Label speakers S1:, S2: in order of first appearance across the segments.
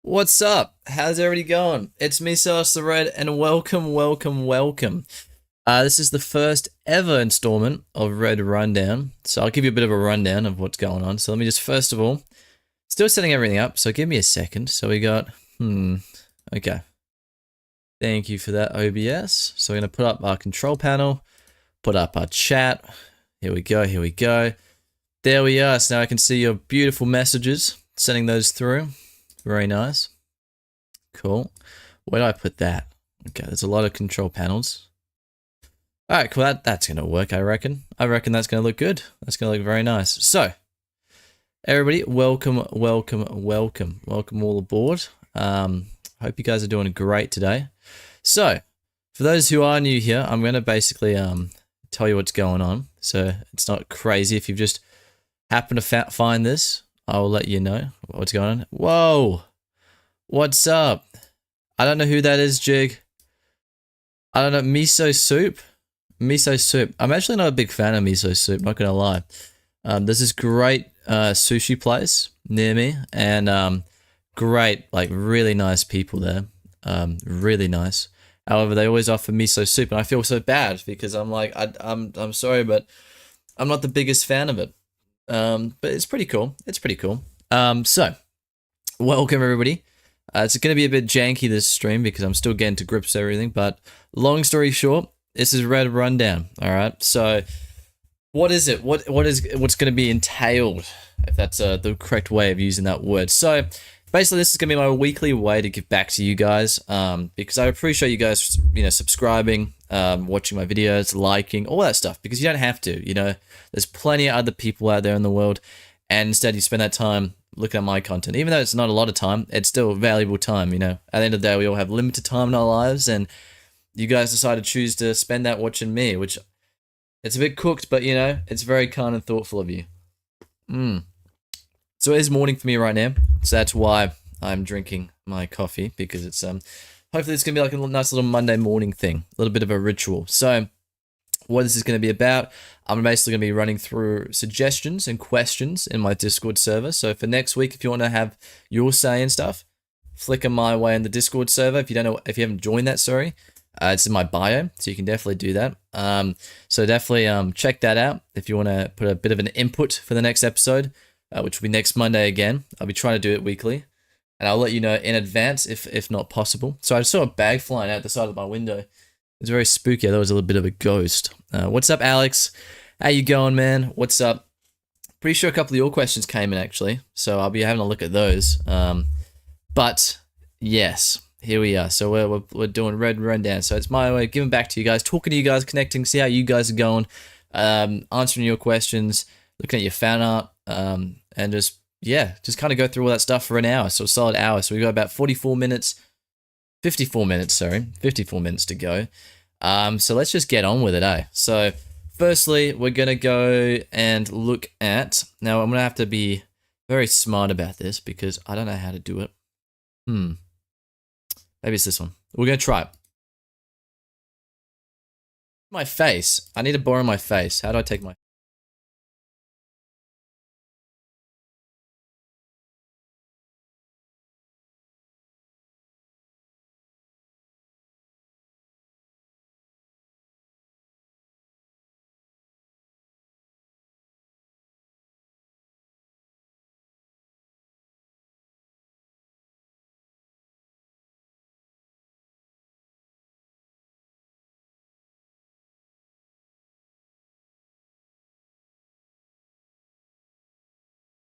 S1: What's up? How's everybody going? It's me, Silas the Red, and welcome. This is the first ever installment of Red Rundown, so I'll give you a bit of a rundown of what's going on. So let me just, first of all, still setting everything up, so give me a second. So we got, okay. Thank you for that, OBS. So we're going to put up our control panel, put up our chat. Here we go. There we are. So now I can see your beautiful messages, sending those through. Very nice. Cool. Where do I put that? Okay, there's a lot of control panels. Alright, cool. That's going to work, I reckon. I reckon that's going to look good. That's going to look very nice. So, everybody, welcome all aboard. Hope you guys are doing great today. So, for those who are new here, I'm going to basically tell you what's going on. So, it's not crazy. If you've just happened to find this, I will let you know what's going on. Whoa! What's up? I don't know who that is, Jig. I don't know. Miso soup? Miso soup. I'm actually not a big fan of miso soup, not gonna lie. There's this great sushi place near me, and great, like, really nice people there. Really nice. However, they always offer miso soup, and I feel so bad because I'm like, I'm sorry, but I'm not the biggest fan of it. But it's pretty cool. So, welcome everybody. It's going to be a bit janky this stream because I'm still getting to grips with everything, but long story short, this is Red Rundown, alright? So, what is it? What's going to be entailed, if that's the correct way of using that word? So, basically this is going to be my weekly way to give back to you guys, because I appreciate you guys, subscribing, watching my videos, liking, all that stuff, because you don't have to, there's plenty of other people out there in the world, and instead you spend that time looking at my content. Even though it's not a lot of time, it's still valuable time, At the end of the day, we all have limited time in our lives, and you guys decide to choose to spend that watching me, which, it's a bit cooked, but, it's very kind and thoughtful of you. So it is morning for me right now, so that's why I'm drinking my coffee, because it's, hopefully it's going to be like a nice little Monday morning thing, a little bit of a ritual. So, what this is going to be about, I'm basically going to be running through suggestions and questions in my Discord server. So for next week, if you want to have your say and stuff, flick them my way in the Discord server. If you haven't joined that, sorry, it's in my bio, so you can definitely do that. So definitely check that out if you want to put a bit of an input for the next episode, which will be next Monday again. I'll be trying to do it weekly, and I'll let you know in advance if not possible. So I saw a bag flying out the side of my window. It's very spooky. That was a little bit of a ghost. What's up, Alex? How you going, man? What's up? Pretty sure a couple of your questions came in, actually, so I'll be having a look at those. But yes, here we are. So we're doing Red Rundown. So it's my way of giving back to you guys, talking to you guys, connecting, see how you guys are going, answering your questions, looking at your fan art, and just kind of go through all that stuff for an hour. So a solid hour. So we got about 54 minutes to go. So let's just get on with it, eh? So, firstly, we're going to go and look at... Now, I'm going to have to be very smart about this because I don't know how to do it. Maybe it's this one. We're going to try it. My face. I need to borrow my face. How do I take my...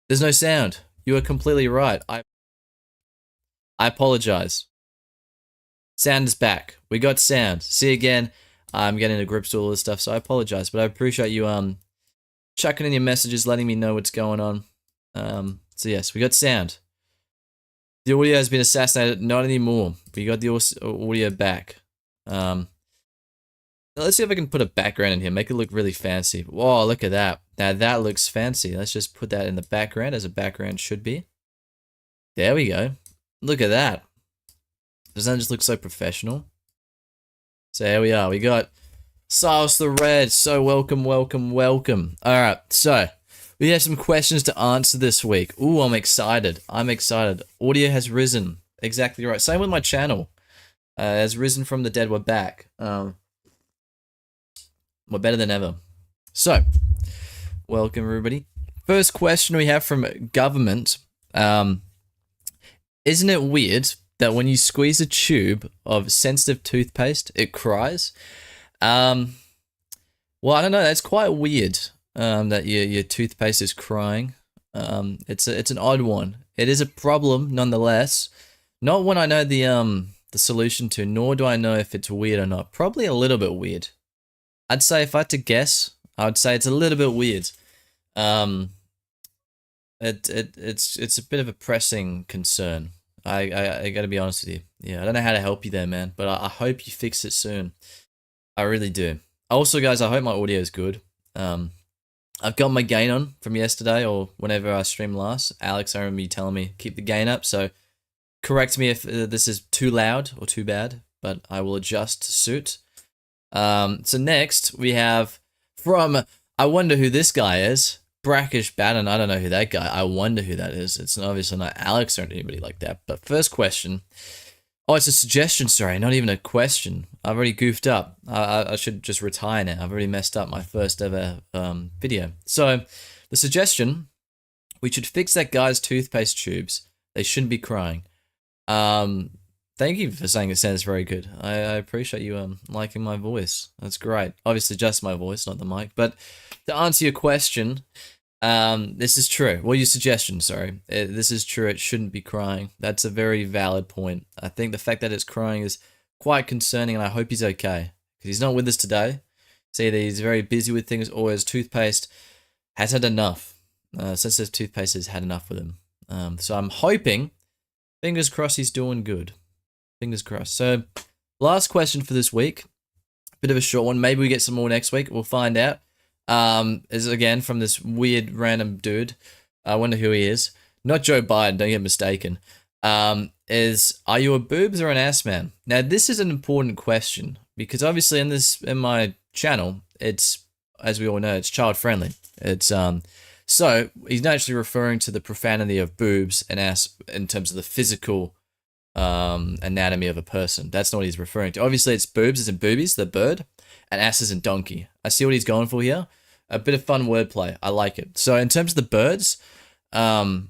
S1: There's no sound. You are completely right. I apologize. Sound is back. We got sound. See again. I'm getting to grips with all this stuff, so I apologize. But I appreciate you chucking in your messages, letting me know what's going on. So yes, we got sound. The audio has been assassinated. Not anymore. We got the audio back. Let's see if I can put a background in here. Make it look really fancy. Whoa, look at that. Now that looks fancy. Let's just put that in the background as a background should be. There we go. Look at that. Doesn't that just look so professional? So here we are. We got Silas the Red. So welcome. Alright, so we have some questions to answer this week. Ooh, I'm excited. Audio has risen. Exactly right. Same with my channel. As Risen from the Dead, we're back. We're better than ever. So, welcome everybody. First question we have from government. Isn't it weird that when you squeeze a tube of sensitive toothpaste, it cries? Well, I don't know. That's quite weird. That your toothpaste is crying. It's an odd one. It is a problem nonetheless. Not when I know the solution to, nor do I know if it's weird or not. Probably a little bit weird. I'd say if I had to guess, I would say it's a little bit weird. It's a bit of a pressing concern. I gotta be honest with you. Yeah, I don't know how to help you there, man, but I hope you fix it soon. I really do. Also, guys, I hope my audio is good. I've got my gain on from yesterday or whenever I streamed last. Alex, I remember you telling me keep the gain up, so correct me if this is too loud or too bad, but I will adjust to suit. So next we have from, I wonder who this guy is, Brackish Batten. I don't know who that guy, I wonder who that is. It's obviously not Alex or anybody like that. But first question, oh, it's a suggestion, sorry, not even a question. I've already goofed up. I should just retire now. I've already messed up my first ever video. So the suggestion, we should fix that guy's toothpaste tubes. They shouldn't be crying. Thank you for saying it sounds very good. I appreciate you liking my voice. That's great. Obviously just my voice, not the mic. But to answer your question, this is true. Well, your suggestion, sorry. This is true. It shouldn't be crying. That's a very valid point. I think the fact that it's crying is quite concerning, and I hope he's okay. Because he's not with us today. It's either he's very busy with things, or his toothpaste has had enough. Sensitive toothpaste has had enough with him. So I'm hoping, fingers crossed, he's doing good. Fingers crossed. So, last question for this week. Bit of a short one. Maybe we get some more next week. We'll find out. Is again from this weird random dude. I wonder who he is. Not Joe Biden, don't get mistaken. Is, are you a boobs or an ass man? Now, this is an important question because obviously in my channel, it's, as we all know, it's child friendly. It's so he's naturally referring to the profanity of boobs and ass in terms of the physical anatomy of a person. That's not what he's referring to. Obviously, it's boobs as in boobies, the bird, and ass as in donkey. I see what he's going for here. A bit of fun wordplay. I like it. So in terms of the birds, and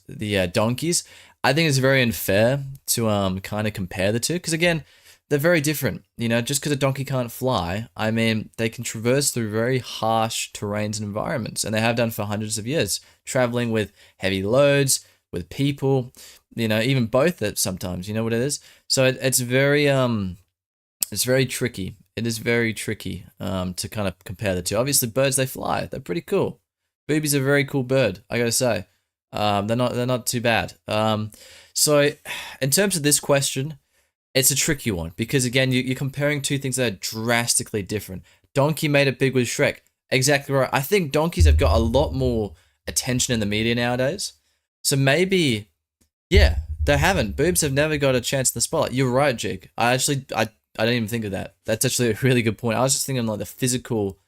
S1: the donkeys, I think it's very unfair to kind of compare the two because again, they're very different. You know, just because a donkey can't fly, I mean, they can traverse through very harsh terrains and environments, and they have done for hundreds of years, traveling with heavy loads, with people, you know, even both that sometimes, you know what it is? So it's very tricky. It is very tricky to kind of compare the two. Obviously, birds, they fly. They're pretty cool. Boobies are a very cool bird, I gotta say. They're not too bad. So in terms of this question, it's a tricky one because again, you're comparing two things that are drastically different. Donkey made it big with Shrek. Exactly right. I think donkeys have got a lot more attention in the media nowadays. So maybe, yeah, they haven't. Boobs have never got a chance in the spotlight. You're right, Jig. I didn't even think of that. That's actually a really good point. I was just thinking like the physical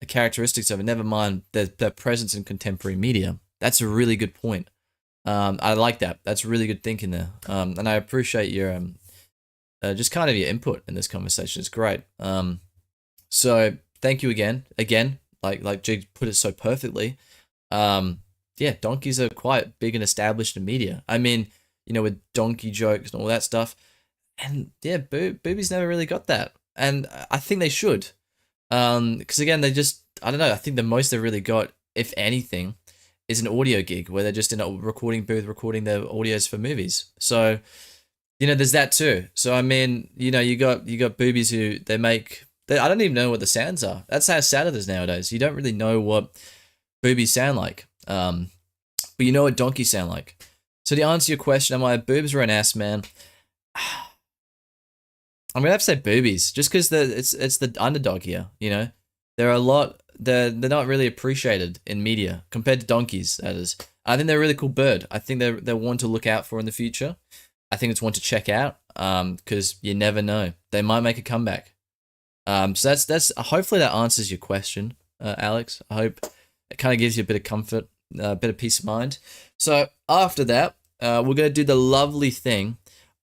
S1: characteristics of it. Never mind their presence in contemporary media. That's a really good point. I like that. That's really good thinking there. And I appreciate your just kind of your input in this conversation. It's great. So thank you again. Like Jig put it so perfectly. Yeah, donkeys are quite big and established in media. I mean, you know, with donkey jokes and all that stuff. And yeah, boobies never really got that. And I think they should. Because again, they just, I don't know, I think the most they really got, if anything, is an audio gig where they're just in a recording booth recording their audios for movies. So, you know, there's that too. So, I mean, you know, you got boobies who I don't even know what the sounds are. That's how sad it is nowadays. You don't really know what boobies sound like. But you know what donkeys sound like. So to answer your question, am I a boobs or an ass man? I'm gonna have to say boobies, just because it's the underdog here. You know, they're not really appreciated in media compared to donkeys. That is, I think they're a really cool bird. I think they're one to look out for in the future. I think it's one to check out. Because you never know, they might make a comeback. So that's hopefully that answers your question, Alex. I hope it kind of gives you a bit of comfort, a bit of peace of mind. So after that, we're gonna do the lovely thing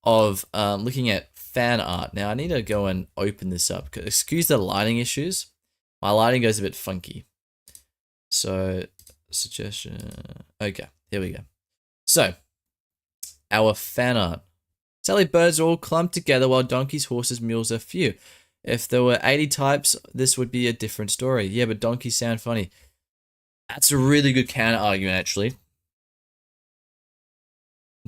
S1: of looking at fan art. Now I need to go and open this up. Excuse the lighting issues. My lighting goes a bit funky. So suggestion. Okay, here we go. So our fan art. Sally birds are all clumped together while donkeys, horses, mules are few. If there were 80 types, this would be a different story. Yeah, but donkeys sound funny. That's a really good counter argument, actually.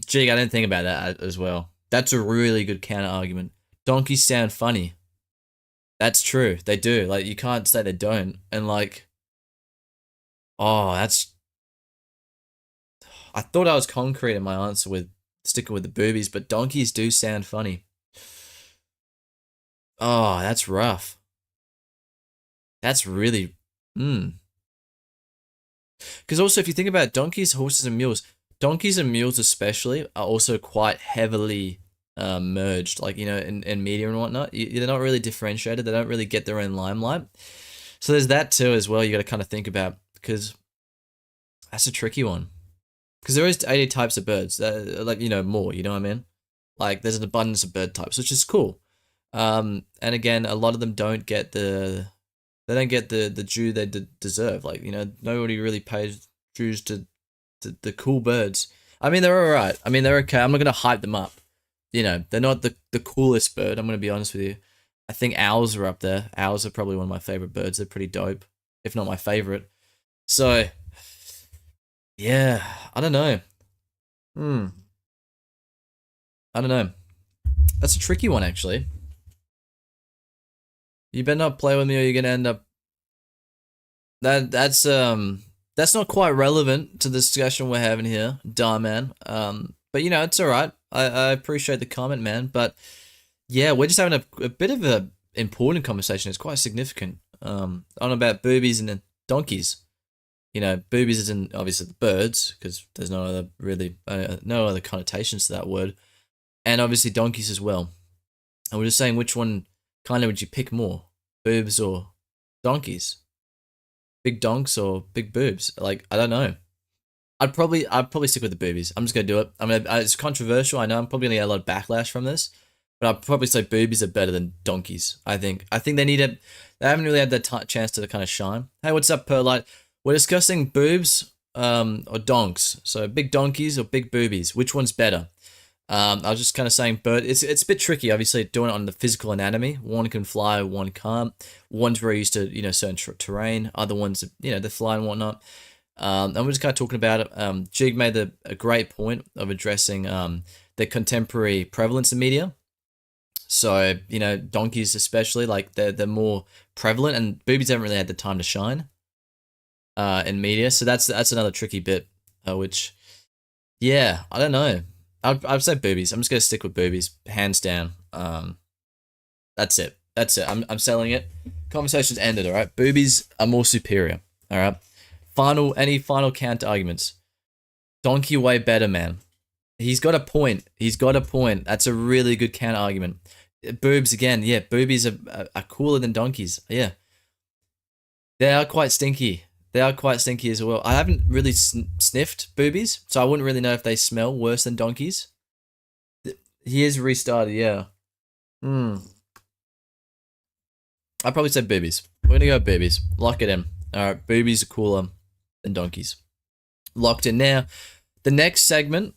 S1: Jig, I didn't think about that as well. That's a really good counter argument. Donkeys sound funny. That's true. They do. Like, you can't say they don't. And like, oh, that's. I thought I was concrete in my answer with sticking with the boobies, but donkeys do sound funny. Oh, that's rough. That's really. Because also, if you think about donkeys, horses, and mules especially are also quite heavily merged, like, you know, in media and whatnot. They're not really differentiated. They don't really get their own limelight. So there's that too as well. You got to kind of think about, because that's a tricky one. Because there is 80 types of birds, like, you know, more. You know what I mean? Like, there's an abundance of bird types, which is cool. And again, a lot of them don't get the due they deserve. Like, you know, nobody really pays dues to the cool birds. I mean, they're alright. I mean, they're okay. I'm not gonna hype them up. You know, they're not the coolest bird. I'm gonna be honest with you. I think owls are up there. Owls are probably one of my favorite birds. They're pretty dope, if not my favorite. So, yeah, I don't know. I don't know. That's a tricky one, actually. You better not play with me, or you're gonna end up. That's not quite relevant to the discussion we're having here, man. But you know, it's all right. I appreciate the comment, man. But yeah, we're just having a bit of a important conversation. It's quite significant. On about boobies and then donkeys. You know, boobies isn't obviously the birds, because there's no other really no other connotations to that word, and obviously donkeys as well. And we're just saying, which one kind of would you pick more, boobs or donkeys? Big donks or big boobs? Like, I don't know. I'd probably stick with the boobies. I'm just gonna do it. I mean, it's controversial. I know I'm probably gonna get a lot of backlash from this, but I'd probably say boobies are better than donkeys. I think they need it. They haven't really had that chance to kind of shine. Hey, what's up, Perlite? We're discussing boobs or donks. So big donkeys or big boobies. Which one's better? I was just kind of saying, but it's a bit tricky, obviously, doing it on the physical anatomy. One can fly, one can't. One's very used to, you know, certain terrain. Other ones, you know, they fly and whatnot. And we're just kind of talking about it. Jig made a great point of addressing the contemporary prevalence in media. So, you know, donkeys especially, like, they're more prevalent, and boobies haven't really had the time to shine in media. So that's another tricky bit, which, yeah, I don't know. I'd say boobies. I'm just gonna stick with boobies, hands down. That's it. I'm selling it. Conversation's ended. All right. Boobies are more superior. All right. Any final counter arguments? Donkey way better, man. He's got a point. That's a really good counter argument. Boobs again. Yeah, boobies are cooler than donkeys. Yeah. They are quite stinky. As well. I haven't really sniffed boobies, so I wouldn't really know if they smell worse than donkeys. He is restarted, yeah. I'd probably say boobies. We're gonna go boobies. Lock it in. Alright, boobies are cooler than donkeys. Locked in now. The next segment,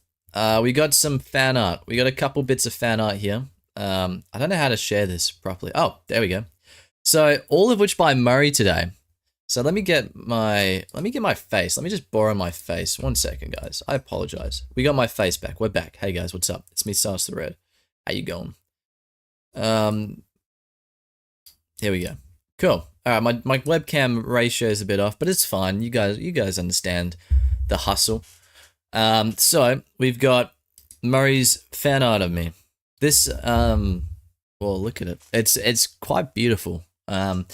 S1: we got some fan art. We got a couple bits of fan art here. I don't know how to share this properly. Oh, there we go. So, all of which by Murray today. So let me get my face. Let me just borrow my face. 1 second, guys. I apologize. We got my face back. We're back. Hey guys, what's up? It's me, Sauce the Red. How you going? Here we go. Cool. All right, my webcam ratio is a bit off, but it's fine. You guys understand the hustle. So we've got Murray's fan art of me. This well, look at it. It's quite beautiful. Kind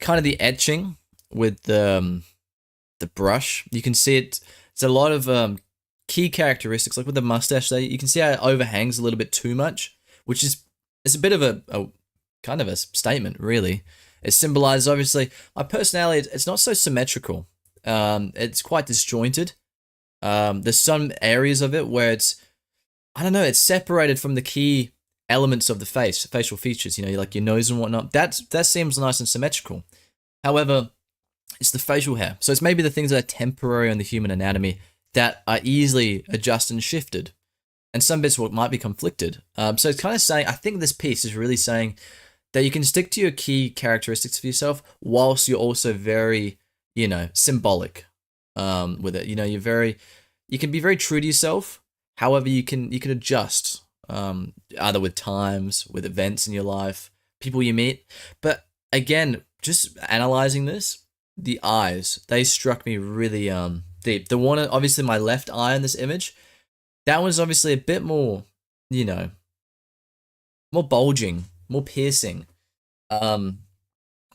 S1: of the etching with the brush. You can see it. It's a lot of key characteristics, like with the mustache there. You can see how it overhangs a little bit too much, which is it's a bit of a kind of a statement, really. It symbolizes, obviously, my personality. It's not so symmetrical. It's quite disjointed. There's some areas of it where it's I don't know, it's separated from the key elements of the face, facial features, you know, like your nose and whatnot. That seems nice and symmetrical. However, it's the facial hair. So it's maybe the things that are temporary on the human anatomy that are easily adjusted and shifted. And some bits might be conflicted. So it's kind of saying, I think this piece is really saying that you can stick to your key characteristics of yourself whilst you're also very, you know, symbolic with it. You know, you can be very true to yourself. However, you can adjust either with times, with events in your life, people you meet. But again, just analyzing this, the eyes, they struck me really deep. The one, obviously my left eye in this image, that one's obviously a bit more, you know, more bulging, more piercing,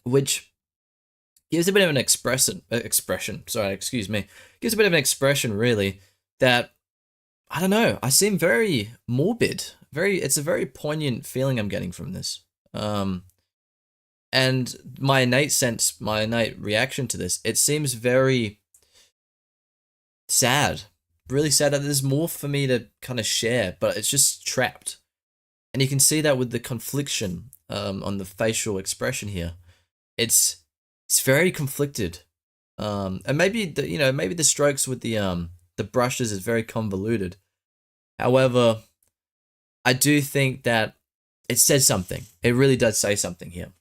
S1: which gives a bit of an expression. Sorry, excuse me. Gives a bit of an expression, really, that I don't know. I seem very morbid. It's a very poignant feeling I'm getting from this. And my innate reaction to this, it seems very sad, really sad that there's more for me to kind of share, but it's just trapped. And you can see that with the confliction on the facial expression here. It's very conflicted. And maybe maybe the strokes with the brushes is very convoluted. However, I do think that it says something. It really does say something here.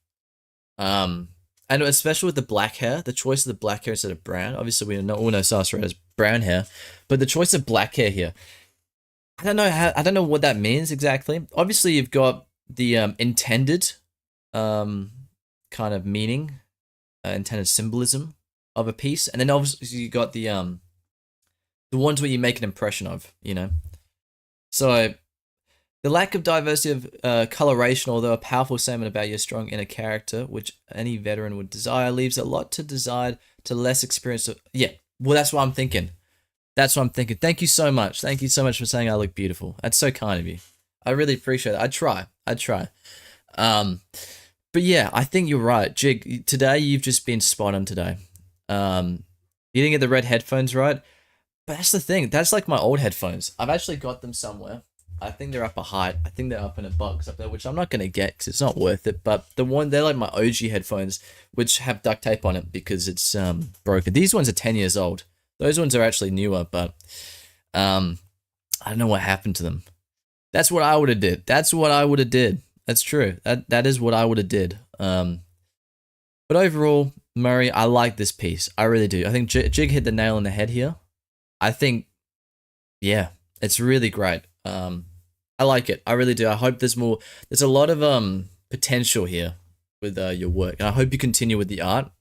S1: And especially with the black hair, the choice of the black hair instead of brown. Obviously, we all know Sarsaparilla has brown hair, but the choice of black hair here, I don't know what that means exactly. Obviously, you've got the intended kind of meaning, intended symbolism of a piece, and then obviously you got the ones where you make an impression of, you know. So the lack of diversity of coloration, although a powerful statement about your strong inner character, which any veteran would desire, leaves a lot to desire to less experienced. Yeah, well, that's what I'm thinking. That's what I'm thinking. Thank you so much. Thank you so much for saying I look beautiful. That's so kind of you. I really appreciate it. I'd try. But yeah, I think you're right. Jig, today you've just been spot on today. You didn't get the red headphones right, but that's the thing. That's like my old headphones. I've actually got them somewhere. I think they're up a height. I think they're up in a box up there, which I'm not going to get because it's not worth it. But they're like my OG headphones, which have duct tape on it because it's broken. These ones are 10 years old. Those ones are actually newer, but I don't know what happened to them. That's what I would have did. That's true. That is what I would have did. But overall, Murray, I like this piece. I really do. I think Jig hit the nail on the head here. I think, yeah, it's really great. I like it. I really do. I hope there's more. There's a lot of potential here with your work, and I hope you continue with the art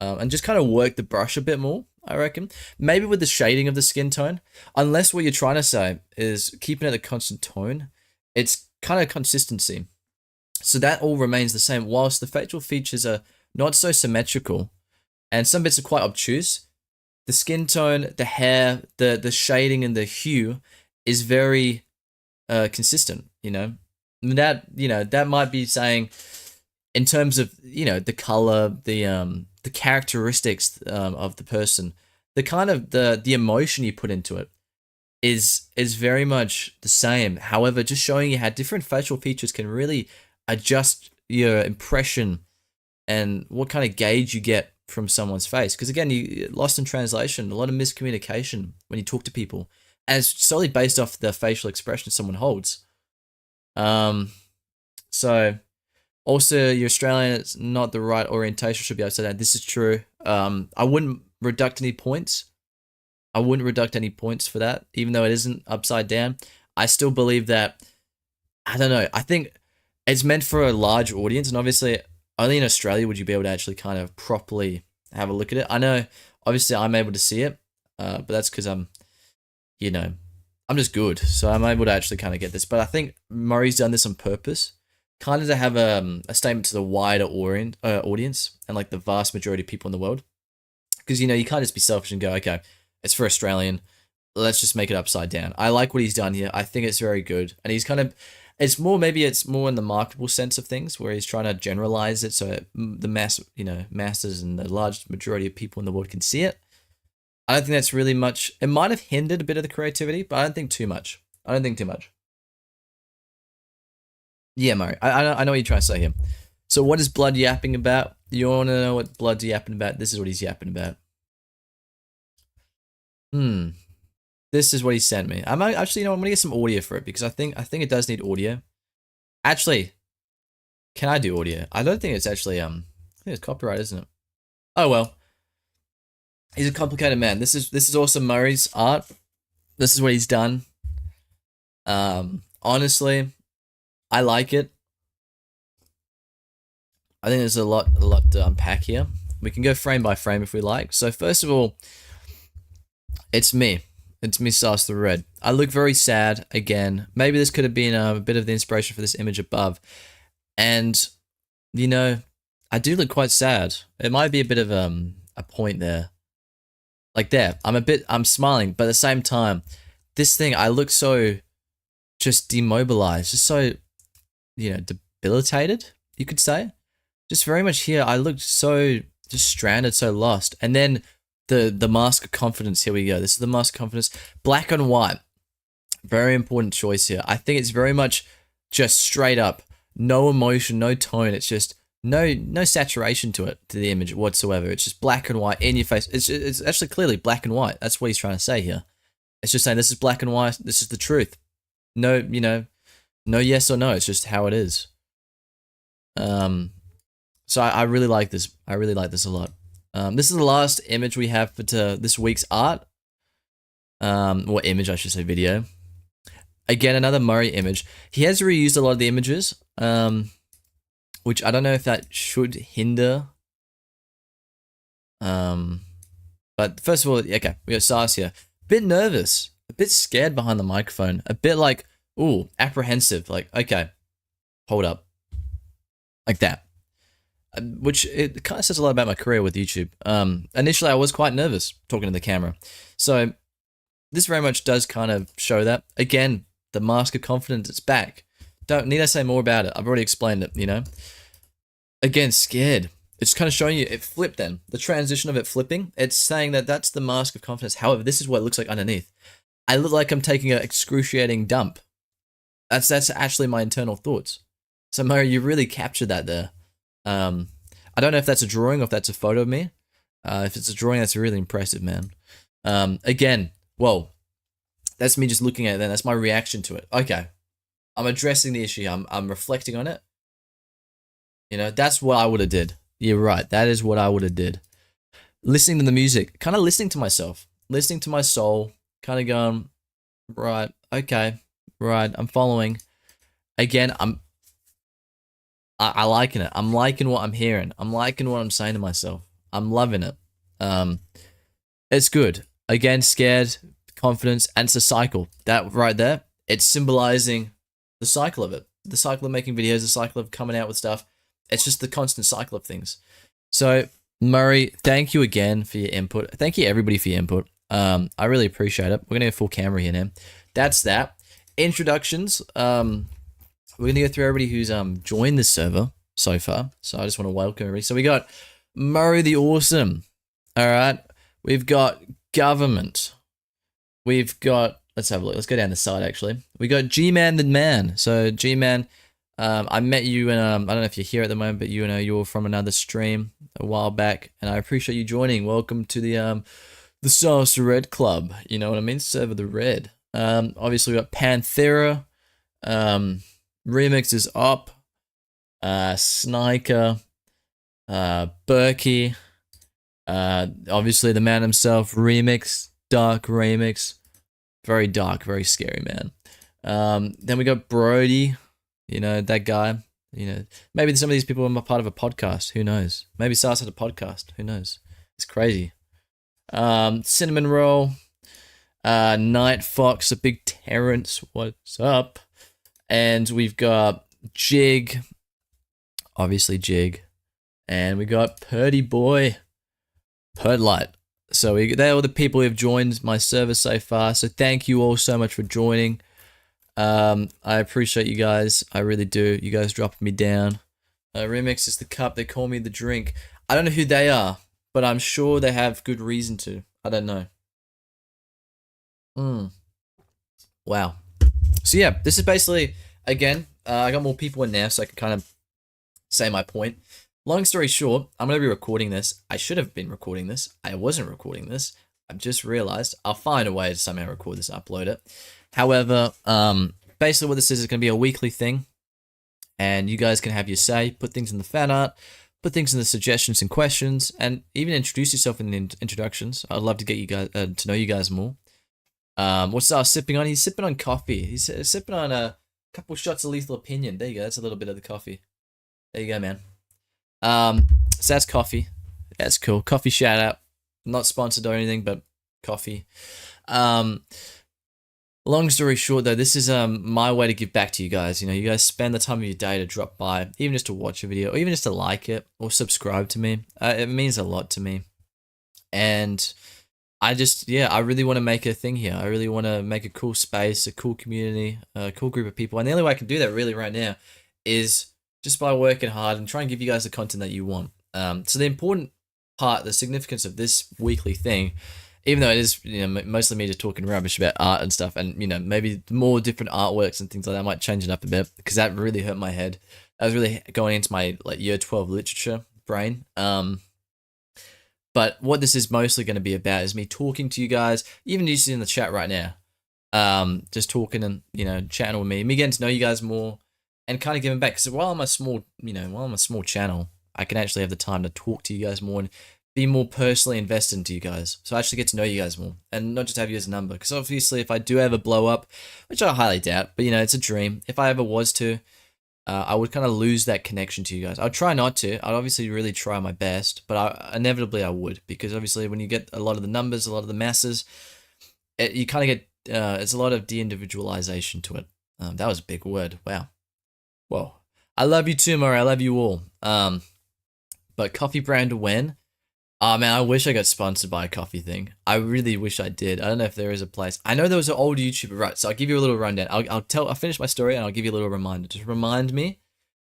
S1: and just kind of work the brush a bit more. I reckon maybe with the shading of the skin tone, unless what you're trying to say is keeping it a constant tone. It's kind of consistency, so that all remains the same. Whilst the facial features are not so symmetrical, and some bits are quite obtuse, the skin tone, the hair, the shading, and the hue is very consistent, you know. That might be saying in terms of, you know, the color, the characteristics of the person, the kind of the emotion you put into it is very much the same. However, just showing you how different facial features can really adjust your impression and what kind of gauge you get from someone's face. Because again, you lost in translation, a lot of miscommunication when you talk to people, and it's solely based off the facial expression someone holds. So also, you're Australian, it's not the right orientation, should be able to say that. This is true. I wouldn't reduct any points. I wouldn't reduct any points for that, even though it isn't upside down. I still believe that, I don't know, I think it's meant for a large audience, and obviously only in Australia would you be able to actually kind of properly have a look at it. I know, obviously I'm able to see it, but that's because I'm just good, so I'm able to actually kind of get this. But I think Murray's done this on purpose, kind of to have a statement to the wider audience and like the vast majority of people in the world. Because, you know, you can't just be selfish and go, okay, it's for Australian, let's just make it upside down. I like what he's done here. I think it's very good. And he's kind of, it's more in the marketable sense of things, where he's trying to generalize it so the masses and the large majority of people in the world can see it. I don't think that's really much. It might have hindered a bit of the creativity, but I don't think too much. I don't think too much. Yeah, Murray. I know what you're trying to say here. So what is Blood yapping about? You want to know what Blood's yapping about? This is what he's yapping about. This is what he sent me. I'm actually, I'm gonna get some audio for it because I think it does need audio. Actually, can I do audio? I don't think it's actually I think it's copyright, isn't it? Oh well. He's a complicated man. This is also Murray's art. This is what he's done. Honestly, I like it. I think there's a lot to unpack here. We can go frame by frame if we like. So first of all, it's me. It's me, Sauce the Red. I look very sad again. Maybe this could have been a bit of the inspiration for this image above. And, you know, I do look quite sad. It might be a bit of a point there. Like there, I'm smiling, but at the same time, this thing, I look so just demobilized, just so, you know, debilitated, you could say. Just very much here, I looked so just stranded, so lost. And then the mask of confidence, here we go. This is the mask of confidence. Black and white. Very important choice here. I think it's very much just straight up. No emotion, no tone. It's just no saturation to it, to the image whatsoever. It's just black and white in your face. It's actually clearly black and white. That's what he's trying to say here. It's just saying this is black and white. This is the truth. No, you know, no yes or no. It's just how it is. So I really like this. I really like this a lot. This is the last image we have for this week's art. Or image, I should say, video. Again, another Murray image. He has reused a lot of the images, which I don't know if that should hinder. But first of all, okay, we got Sars here. Bit nervous, a bit scared behind the microphone, a bit like, ooh, apprehensive. Like, okay, hold up, like that. Which it kind of says a lot about my career with YouTube. Initially, I was quite nervous talking to the camera, so this very much does kind of show that. Again, the mask of confidence, it's back. Don't need I say more about it. I've already explained it, you know. Again, scared. It's kind of showing you it flipped then. The transition of it flipping, it's saying that that's the mask of confidence. However, this is what it looks like underneath. I look like I'm taking an excruciating dump. That's actually my internal thoughts. So Murray, you really captured that there. I don't know if that's a drawing or if that's a photo of me. If it's a drawing, that's really impressive, man. Again, whoa. That's me just looking at it then. That's my reaction to it. Okay. I'm addressing the issue. I'm reflecting on it. You know, that's what I would have did. You're right. That is what I would have did. Listening to the music, kind of listening to myself, listening to my soul, kind of going, right, okay, right, I'm following. Again, I liking it. I'm liking what I'm hearing. I'm liking what I'm saying to myself. I'm loving it. It's good. Again, scared, confidence, and it's a cycle. That right there, it's symbolizing the cycle of it. The cycle of making videos, the cycle of coming out with stuff. It's just the constant cycle of things. So, Murray, thank you again for your input. Thank you, everybody, for your input. I really appreciate it. We're going to have full camera here now. That's that. Introductions. We're going to go through everybody who's joined the server so far. So I just want to welcome everybody. So we got Murray the Awesome. All right. We've got Government. We've got, let's have a look. Let's go down the side, actually. We got G-Man the Man. So G-Man, I met you, and I don't know if you're here at the moment, but you know, you were from another stream a while back, and I appreciate you joining. Welcome to the Sauce Red Club. You know what I mean? Server the Red. Obviously, we got Panthera. Remix is up. Sniker. Berkey. Obviously, the man himself. Remix. Dark Remix. Very dark, very scary, man. Then we got Brody. You know, that guy. You know, maybe some of these people are part of a podcast. Who knows? Maybe Sars had a podcast. Who knows? It's crazy. Cinnamon Roll. Night Fox, a big Terrence. What's up? And we've got Jig. Obviously, Jig. And we got Purdy Boy. Perdlight. So they're all the people who have joined my server so far. So thank you all so much for joining. I appreciate you guys. I really do. You guys dropping me down. Remix is the cup. They call me the drink. I don't know who they are, but I'm sure they have good reason to. I don't know. Wow. So yeah, this is basically, again, I got more people in now, so I can kind of say my point. Long story short, I'm going to be recording this. I should have been recording this. I wasn't recording this. I've just realized I'll find a way to somehow record this and upload it. However, basically what this is going to be a weekly thing, and you guys can have your say, put things in the fan art, put things in the suggestions and questions, and even introduce yourself in the introductions. I'd love to get you guys to know you guys more. What's Sal sipping on? He's sipping on coffee. He's sipping on a couple shots of Lethal Opinion. There you go. That's a little bit of the coffee. There you go, man. So that's coffee. That's cool. Coffee shout out. Not sponsored or anything, but coffee. Long story short, though, this is my way to give back to you guys. You know, you guys spend the time of your day to drop by, even just to watch a video, or even just to like it or subscribe to me. It means a lot to me. And I really want to make a thing here. I really want to make a cool space, a cool community, a cool group of people. And the only way I can do that really right now is just by working hard and try and give you guys the content that you want. So the important part, the significance of this weekly thing, even though it is, you know, mostly me just talking rubbish about art and stuff, and, you know, maybe more different artworks and things like that, I might change it up a bit, because that really hurt my head. I was really going into my like year 12 literature brain. But what this is mostly going to be about is me talking to you guys, even just in the chat right now. Just talking and, you know, chatting with me getting to know you guys more, and kind of giving back. Because while I'm a small channel, I can actually have the time to talk to you guys more and be more personally invested into you guys. So I actually get to know you guys more, and not just have you as a number. Because obviously, if I do ever blow up, which I highly doubt, but, you know, it's a dream. If I ever was to, I would kind of lose that connection to you guys. I'd try not to. I'd obviously really try my best, but inevitably I would. Because obviously, when you get a lot of the numbers, a lot of the masses, you kind of get, it's a lot of de-individualization to it. That was a big word. Wow. Whoa. I love you too, Murray. I love you all. But coffee brand when? Oh man, I wish I got sponsored by a coffee thing. I really wish I did. I don't know if there is a place. I know there was an old YouTuber, right? So I'll give you a little rundown. I'll finish my story and I'll give you a little reminder. Just remind me.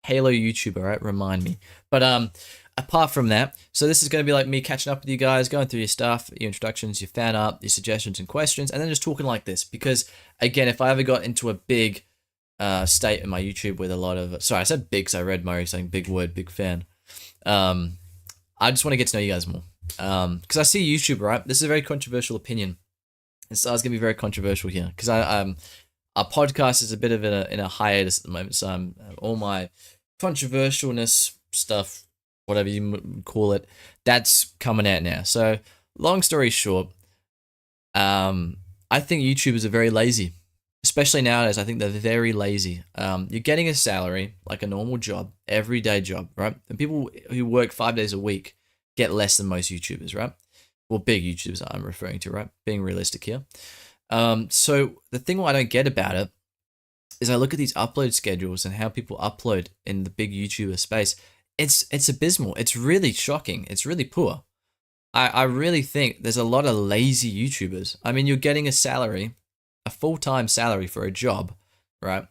S1: Halo YouTuber, right? Remind me. But apart from that, so this is going to be like me catching up with you guys, going through your stuff, your introductions, your fan art, your suggestions and questions, and then just talking like this. Because again, if I ever got into a big state in my YouTube with a lot of, sorry, I said big because I read Murray saying big word, big fan. I just want to get to know you guys more. Because I see YouTube, right? This is a very controversial opinion. And so it's going to be very controversial here. Because our podcast is a bit of in a hiatus at the moment. So all my controversialness stuff, whatever you call it, that's coming out now. So long story short, I think YouTubers are very lazy. Especially nowadays, I think they're very lazy. You're getting a salary, like a normal job, everyday job, right? And people who work 5 days a week get less than most YouTubers, right? Well, big YouTubers I'm referring to, right? Being realistic here. So the thing I don't get about it is I look at these upload schedules and how people upload in the big YouTuber space. It's abysmal. It's really shocking. It's really poor. I really think there's a lot of lazy YouTubers. I mean, you're getting a salary, a full-time salary for a job, right?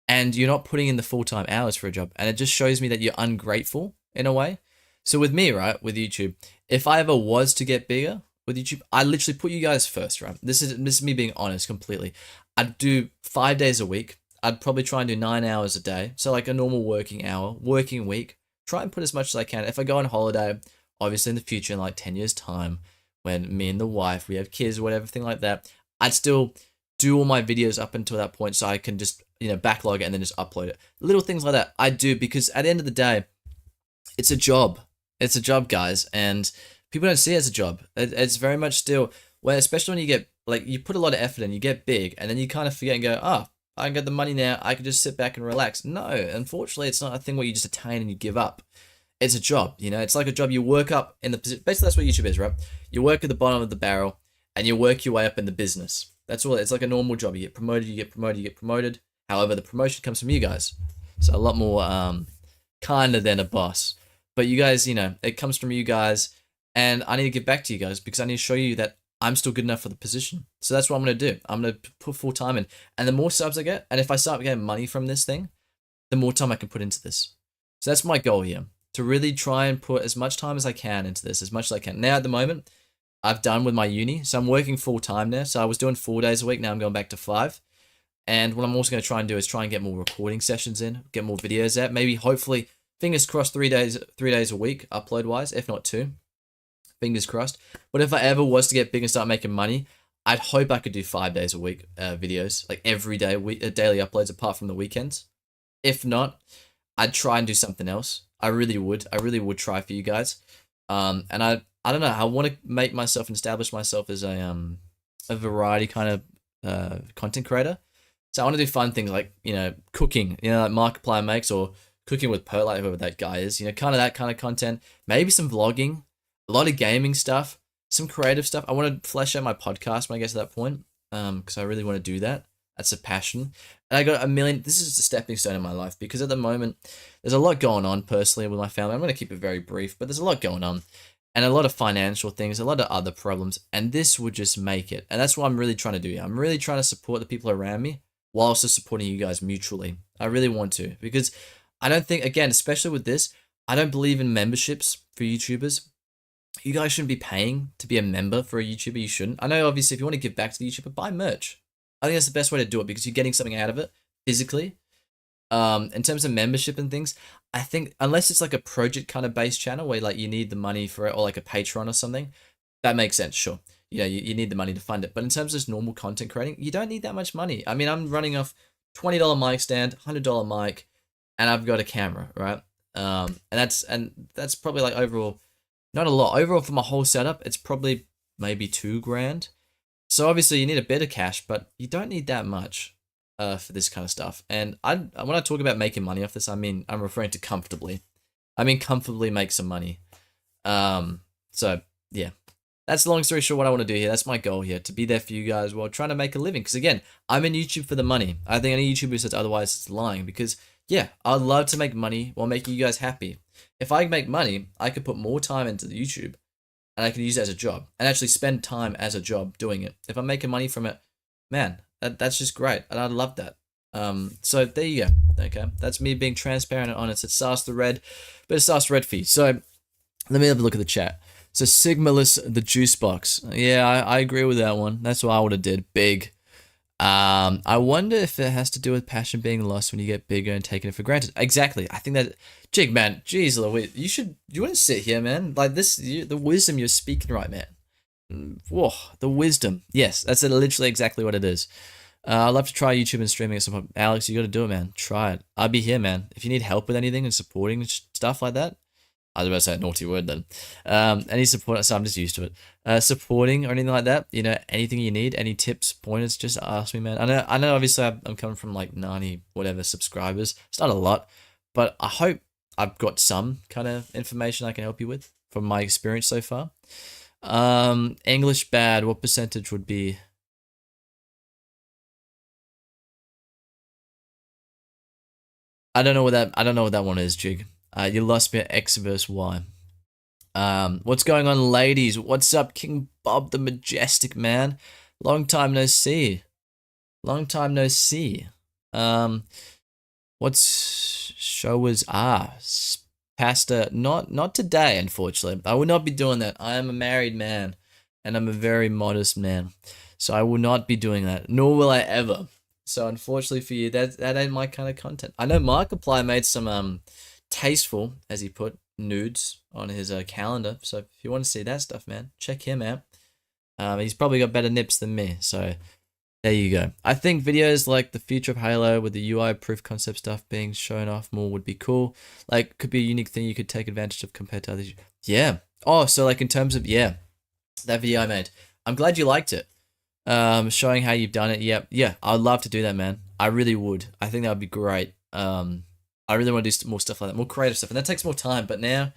S1: And you're not putting in the full-time hours for a job. And it just shows me that you're ungrateful in a way. So with me, right, with YouTube, if I ever was to get bigger with YouTube, I literally put you guys first, right? This is me being honest completely. I'd do 5 days a week. I'd probably try and do 9 hours a day. So like a normal working week. Try and put as much as I can. If I go on holiday, obviously in the future, in like 10 years time, when me and the wife, we have kids or whatever, thing like that, I'd still do all my videos up until that point so I can just, you know, backlog it and then just upload it. Little things like that I do because at the end of the day, it's a job. It's a job, guys, and people don't see it as a job. It's very much still, well, especially when you get, like, you put a lot of effort in, you get big, and then you kind of forget and go, oh, I can get the money now, I can just sit back and relax. No, unfortunately, it's not a thing where you just attain and you give up. It's a job, you know? It's like a job you work up in the position. Basically, that's what YouTube is, right? You work at the bottom of the barrel, and you work your way up in the business. That's all. It's like a normal job. You get promoted, you get promoted, you get promoted. However, the promotion comes from you guys. So a lot more kinder than a boss. But you guys, you know, it comes from you guys, and I need to give back to you guys because I need to show you that I'm still good enough for the position. So that's what I'm going to do. I'm going to put full time in. And the more subs I get, and if I start getting money from this thing, the more time I can put into this. So that's my goal here, to really try and put as much time as I can into this, as much as I can. Now, at the moment, I've done with my uni, so I'm working full time now. So I was doing 4 days a week, now I'm going back to 5. And what I'm also going to try and do is try and get more recording sessions in, get more videos out. Maybe, hopefully, fingers crossed, 3 days a week, upload wise, if not 2. Fingers crossed. But if I ever was to get big and start making money, I'd hope I could do 5 days a week videos, like every day, daily uploads apart from the weekends. If not, I'd try and do something else. I really would. I really would try for you guys. And I don't know. I want to make myself and establish myself as a variety kind of content creator. So I want to do fun things like, cooking, like Markiplier makes, or cooking with Perlite, whoever that guy is, kind of that kind of content. Maybe some vlogging, a lot of gaming stuff, some creative stuff. I want to flesh out my podcast when I get to that point, because I really want to do that. That's a passion. And I got a million. This is just a stepping stone in my life, because at the moment, there's a lot going on personally with my family. I'm going to keep it very brief, but there's a lot going on. And a lot of financial things, a lot of other problems. And this would just make it. And that's what I'm really trying to do. I'm really trying to support the people around me while also supporting you guys mutually. I really want to, because I don't think, again, especially with this, I don't believe in memberships for YouTubers. You guys shouldn't be paying to be a member for a YouTuber. You shouldn't. I know, obviously, if you want to give back to the YouTuber, buy merch. I think that's the best way to do it, because you're getting something out of it physically. In terms of membership and things, I think unless it's like a project kind of based channel where like you need the money for it, or like a Patreon or something, that makes sense. Sure. You need the money to fund it. But in terms of just normal content creating, you don't need that much money. I mean, I'm running off $20 mic stand, $100 mic, and I've got a camera, right? And that's probably like overall, not a lot. Overall for my whole setup, it's probably maybe $2,000. So obviously you need a bit of cash, but you don't need that much for this kind of stuff. And when I talk about making money off this, I'm referring to comfortably. I mean comfortably make some money. So yeah, that's the long story short what I want to do here. That's my goal here, to be there for you guys while trying to make a living. Because again, I'm in YouTube for the money. I think any YouTuber who says otherwise is lying, because yeah, I'd love to make money while making you guys happy. If I make money, I could put more time into the YouTube, and I can use it as a job and actually spend time as a job doing it. If I'm making money from it, man, that's just great, and I love that. So there you go. Okay, that's me being transparent and honest. It's Sars the Red, but it's Sars the Red for you. So let me have a look at the chat. So Sigmalus the Juice Box. Yeah, I agree with that one. That's what I would have did. Big. I wonder if it has to do with passion being lost when you get bigger and taking it for granted. Exactly. I think that, Jig, man, jeez Louise, you wouldn't sit here, man. Like this, the wisdom you're speaking right, man. Whoa, the wisdom. Yes, that's literally exactly what it is. I'd love to try YouTube and streaming at some point. Alex, you got to do it, man. Try it. I'll be here, man. If you need help with anything and supporting stuff like that, I was about to say a naughty word then. Any support, so I'm just used to it. Supporting or anything like that, anything you need, any tips, pointers, just ask me, man. I know obviously I'm coming from like 90 whatever subscribers. It's not a lot, but I hope I've got some kind of information I can help you with from my experience so far. English bad, what percentage would be? I don't know what that one is, Jig. You lost me at X versus Y. What's going on, ladies? What's up, King Bob the Majestic, man? Long time no see. Long time no see. What's showers are? Pasta, not today, unfortunately. I will not be doing that. I am a married man, and I'm a very modest man, so I will not be doing that. Nor will I ever. So unfortunately for you, that ain't my kind of content. I know Markiplier made some tasteful, as he put, nudes on his calendar. So if you want to see that stuff, man, check him out. He's probably got better nips than me. So there you go. I think videos like the future of Halo with the UI proof concept stuff being shown off more would be cool. Like, could be a unique thing you could take advantage of compared to others. Yeah. Oh, so like in terms of, yeah, that video I made. I'm glad you liked it. Showing how you've done it. Yep. Yeah, I'd love to do that, man. I really would. I think that would be great. I really want to do more stuff like that, more creative stuff, and that takes more time. But now,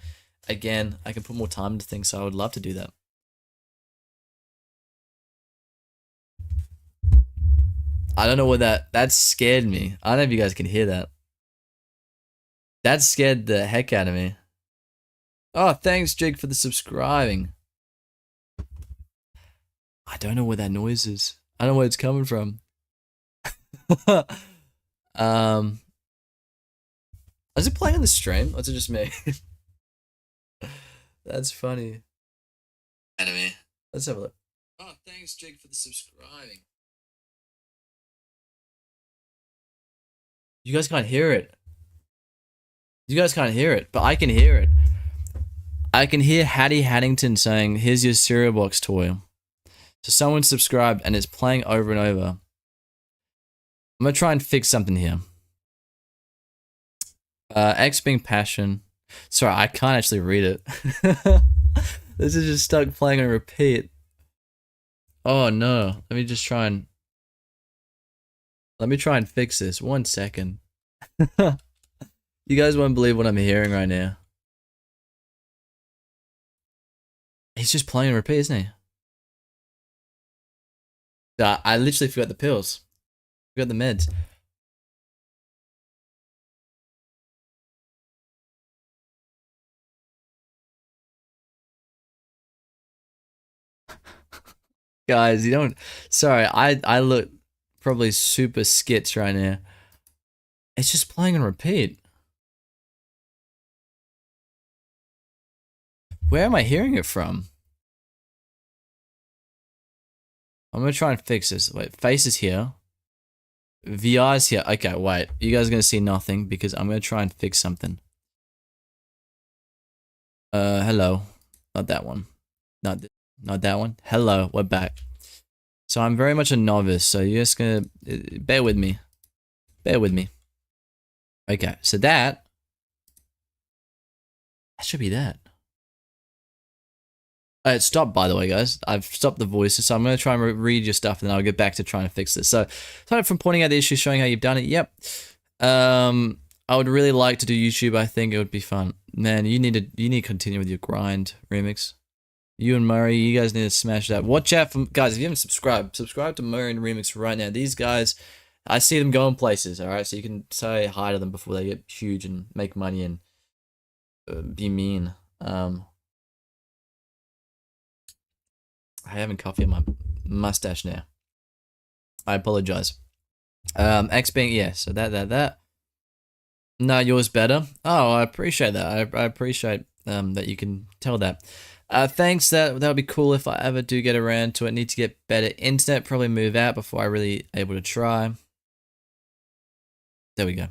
S1: again, I can put more time into things, so I would love to do that. I don't know what that scared me. I don't know if you guys can hear that. That scared the heck out of me. Oh, thanks, Jake, for the subscribing. I don't know where that noise is. I don't know where it's coming from. Is it playing on the stream? Or is it just me? That's funny. Enemy. Let's have a look. Oh, thanks, Jake, for the subscribing. You guys can't hear it. You guys can't hear it, but I can hear it. I can hear Hattie Haddington saying, "Here's your cereal box toy." So someone subscribed and it's playing over and over. I'm gonna try and fix something here. X being passion. Sorry, I can't actually read it. This is just stuck playing on repeat. Oh no. Let me try and fix this. 1 second. You guys won't believe what I'm hearing right now. He's just playing on repeat, isn't he? I literally forgot the pills. Forgot the meds. Guys, you don't. Sorry, I look probably super skits right now. It's just playing on repeat. Where am I hearing it from? I'm gonna try and fix this. Wait, face is here. VR's here. Okay, wait. You guys are gonna see nothing because I'm gonna try and fix something. Hello. Not that one. Not that one. Hello, we're back. So I'm very much a novice, so you're just gonna bear with me. Bear with me. Okay, so that should be that. It stopped, by the way, guys. I've stopped the voices, so I'm going to try and read your stuff, and then I'll get back to trying to fix this. So, aside from pointing out the issues, showing how you've done it, yep. I would really like to do YouTube. I think it would be fun. Man, you need to continue with your grind, Remix. You and Murray, you guys need to smash that. Watch out for guys. If you haven't subscribed to Murray and Remix right now. These guys, I see them going places. All right, so you can say hi to them before they get huge and make money and be mean. I haven't coffee on my mustache now. I apologize. X being, yeah, so that. No, yours better. Oh, I appreciate that. I appreciate that you can tell that. Thanks, that would be cool if I ever do get around to it. Need to get better internet, probably move out before I really able to try. There we go.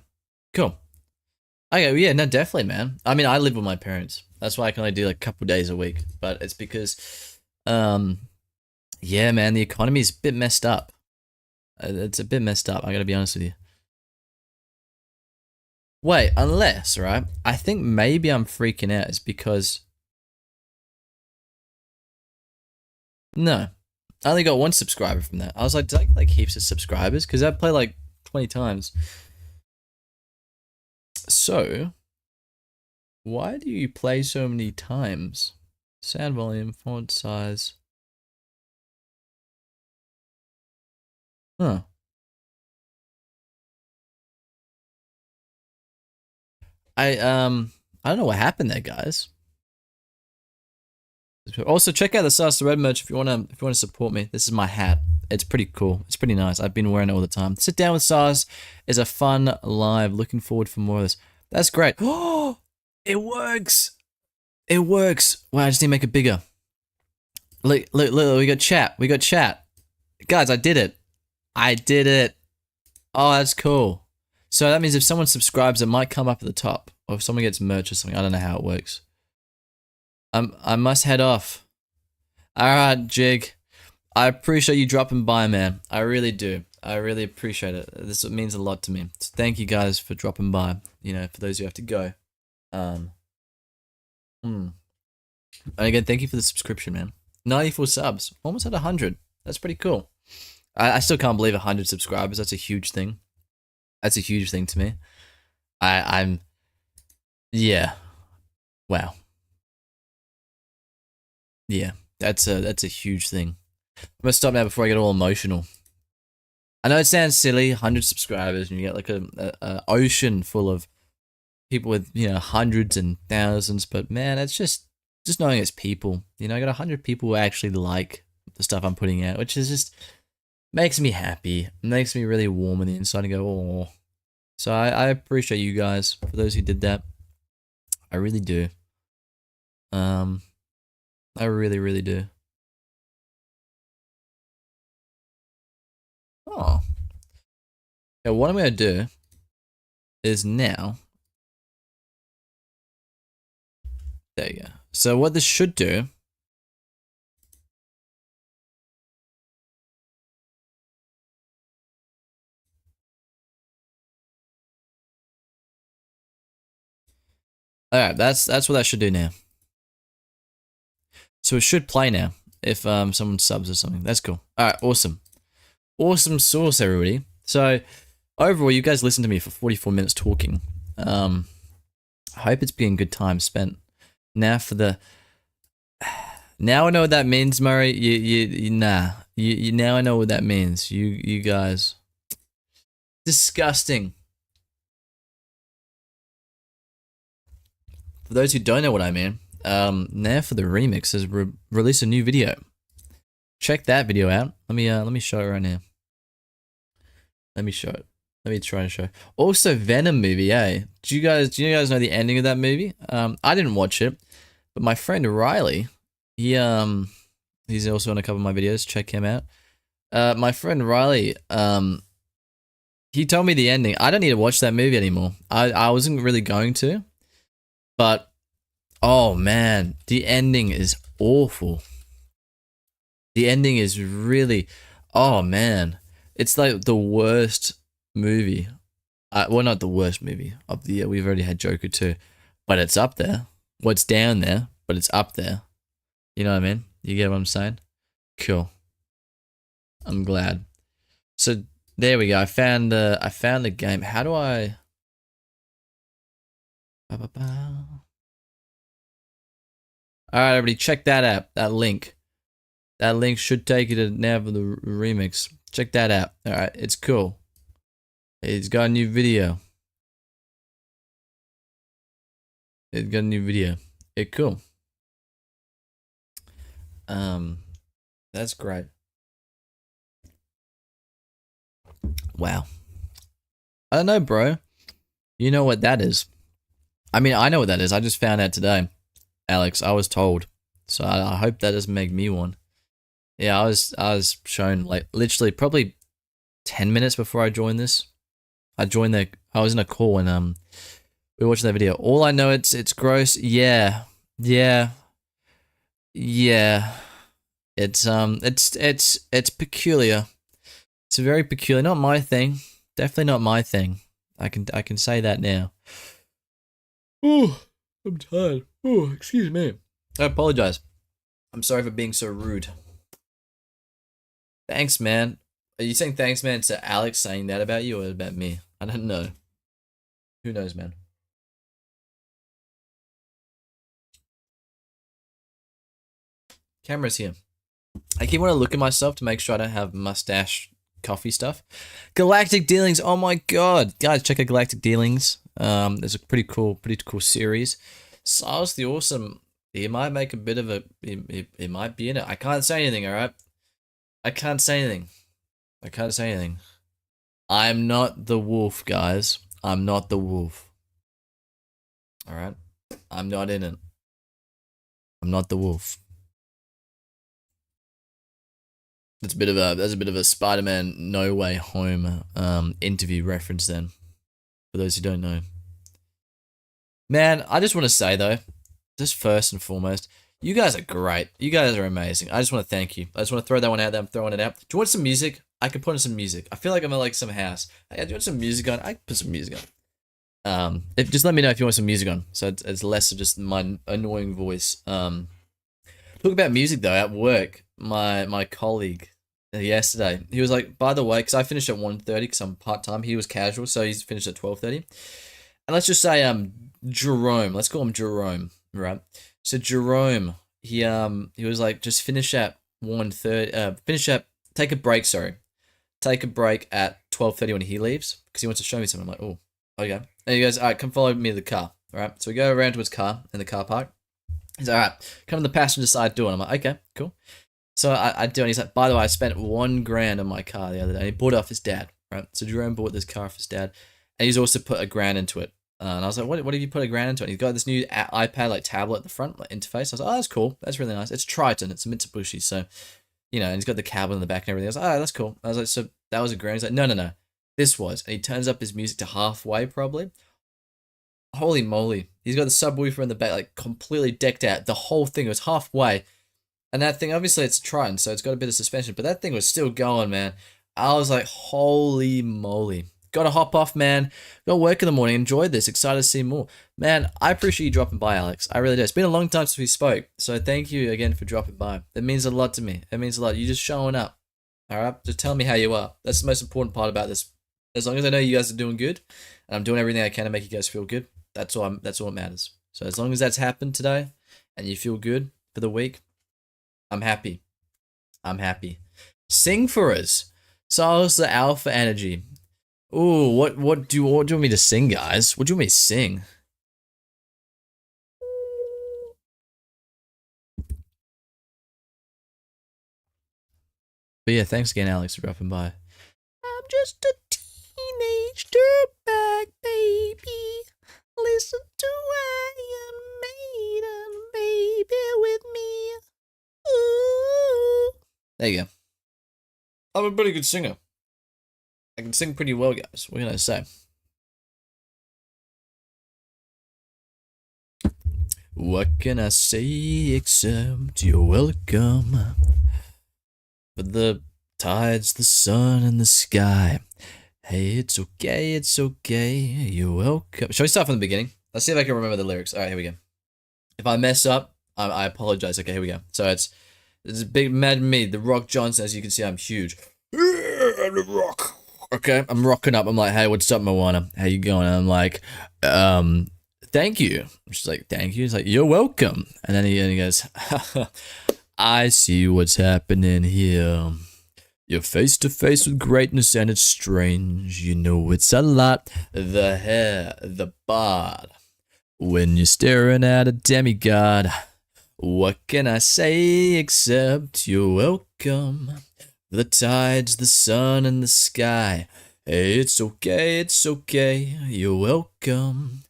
S1: Cool. Okay, yeah, no, definitely, man. I mean, I live with my parents. That's why I can only do like a couple days a week. But it's because, yeah, man, the economy is a bit messed up. It's a bit messed up, I gotta be honest with you. Wait, unless, right? I think maybe I'm freaking out is because... No. I only got 1 subscriber from that. I was like, did I get like heaps of subscribers? Because I play like 20 times. So, why do you play so many times? Sound volume, font size. Huh. I don't know what happened there, guys. Also, check out the Sauce the Red merch if you wanna support me. This is my hat. It's pretty cool. It's pretty nice. I've been wearing it all the time. Sit Down with Sauce is a fun live. Looking forward for more of this. That's great. Oh, it works. It works. Wow, I just need to make it bigger. Look, we got chat. We got chat. Guys, I did it. I did it. Oh, that's cool. So that means if someone subscribes, it might come up at the top. Or if someone gets merch or something. I don't know how it works. I must head off. Alright, Jig. I appreciate you dropping by, man. I really do. I really appreciate it. This means a lot to me. So thank you guys for dropping by. You know, for those who have to go. And again, thank you for the subscription, man. 94 subs. Almost at 100. That's pretty cool. I still can't believe 100 subscribers. That's a huge thing. That's a huge thing to me. I'm... Yeah. Wow. Yeah. That's a huge thing. I'm gonna stop now before I get all emotional. I know it sounds silly, 100 subscribers, and you get like a ocean full of people with, you know, hundreds and thousands, but man, it's just knowing it's people. You know, I got 100 people who actually like the stuff I'm putting out, which is just makes me happy. It makes me really warm on the inside and go, oh. So I appreciate you guys, for those who did that. I really do. I really, really do. Oh. Yeah, what I'm gonna do is now. There you go. So what this should do. Alright, that's what that should do now. So it should play now if someone subs or something. That's cool. Alright, awesome. Awesome sauce, everybody. So overall, you guys listened to me for 44 minutes talking. I hope it's been good time spent. Now for the now I know what that means, Murray. You now I know what that means. You guys disgusting. For those who don't know what I mean, now for the remix has released a new video. Check that video out. Let me show it right now. Let me show it. Let me try to show. Also, Venom movie, eh? Do you guys know the ending of that movie? I didn't watch it, but my friend Riley, he's also on a couple of my videos. Check him out. My friend Riley, he told me the ending. I don't need to watch that movie anymore. I wasn't really going to. But, oh man, the ending is awful. The ending is really, oh man. It's like the worst movie. Well, not the worst movie of the year. We've already had Joker 2. But it's up there. Well, it's down there, but it's up there. You know what I mean? You get what I'm saying? Cool. I'm glad. So, there we go. I found the game. How do I... Alright, everybody, check that out. That link. That link should take you to now for the remix. Check that out. Alright, it's cool. It's got a new video. It's got a new video. It's cool. That's great. Wow. I don't know, bro. You know what that is. I mean, I know what that is. I just found out today. Alex, I was told. So I hope that doesn't make me one. Yeah, I was shown like literally probably 10 minutes before I joined this. I was in a call and we were watching that video. All I know it's gross. Yeah. It's peculiar. It's very peculiar. Not my thing. Definitely not my thing. I can say that now. Ooh, I'm tired. Oh, excuse me. I apologize. I'm sorry for being so rude. Thanks, man. Are you saying thanks, man, to Alex saying that about you or about me? I don't know. Who knows, man? Camera's here. I keep wanting to look at myself to make sure I don't have mustache coffee stuff. Galactic Dealings. Oh my god. Guys, check out Galactic Dealings. There's a pretty cool series. Silas the Awesome, he might make a bit of a, he might be in it. I can't say anything, alright? I can't say anything. I'm not the wolf, guys. I'm not the wolf. Alright? I'm not in it. I'm not the wolf. That's a bit of a Spider-Man No Way Home interview reference then. For those who don't know. Man, I just want to say though, just first and foremost, you guys are great. You guys are amazing. I just want to thank you. I just want to throw that one out there. I'm throwing it out. Do you want some music? I can put on some music. I feel like I'm at like some house. Hey, do you want some music on? I can put some music on. If just let me know if you want some music on. So it's less of just my annoying voice. Talk about music though. At work, my colleague yesterday, he was like, by the way, because I finished at 1:30 because I'm part time. He was casual, so he's finished at 12:30. And let's just say Jerome. Let's call him Jerome, right? So Jerome, he was like, just finish at 1:30. Take a break. Sorry, take a break at 12:30 when he leaves because he wants to show me something. I'm like, oh, okay. And he goes, all right, come follow me to the car. All right. So we go around to his car in the car park. He's like, all right, come on the passenger side door. And I'm like, okay, cool. So I do, and he's like, by the way, I spent $1,000 on my car the other day. And he bought it off his dad, right? So Jerome bought this car off his dad, and he's also put $1,000 into it. And I was like, what have you put $1,000 into it? And he's got this new iPad like tablet at the front, like interface. I was like, oh, that's cool. That's really nice. It's Triton. It's a Mitsubishi. So, you know, and he's got the cable in the back and everything. I was like, oh, that's cool. I was like, so that was $1,000. He's like, no. this was. And he turns up his music to halfway, probably. Holy moly. He's got the subwoofer in the back, like, completely decked out. The whole thing was halfway. And that thing, obviously, it's a Triton, so it's got a bit of suspension, but that thing was still going, man. I was like, holy moly. Gotta hop off, man. Got work in the morning. Enjoyed this. Excited to see more. Man, I appreciate you dropping by, Alex. I really do. It's been a long time since we spoke, so thank you again for dropping by. It means a lot to me. It means a lot. You just showing up. Alright? Just tell me how you are. That's the most important part about this. As long as I know you guys are doing good, and I'm doing everything I can to make you guys feel good, that's all that matters. So as long as that's happened today, and you feel good for the week, I'm happy. I'm happy. Sing for us. Silas the Alpha Energy. Ooh, what do you want me to sing, guys? What do you want me to sing? But yeah, thanks again, Alex, for dropping by. I'm just a teenage dirtbag baby. Listen to Iron Maiden, baby, with me. Ooh. There you go. I'm a pretty good singer. I can sing pretty well, guys. What can I say? What can I say except you're welcome? For the tides, the sun, and the sky. Hey, it's okay, you're welcome. Shall we start from the beginning? Let's see if I can remember the lyrics. Alright, here we go. If I mess up, I apologize. Okay, here we go. So it's a big mad me, the Rock Johnson. As you can see, I'm huge. I'm the Rock. Okay, I'm rocking up. I'm like, hey, what's up, Moana? How you going? And I'm like, thank you. She's like, thank you. He's like, you're welcome. And then he goes, I see what's happening here. You're face to face with greatness and it's strange. You know it's a lot. The hair, the bod. When you're staring at a demigod. What can I say except you're welcome? The tides, the sun, and the sky. Hey, it's okay, you're welcome.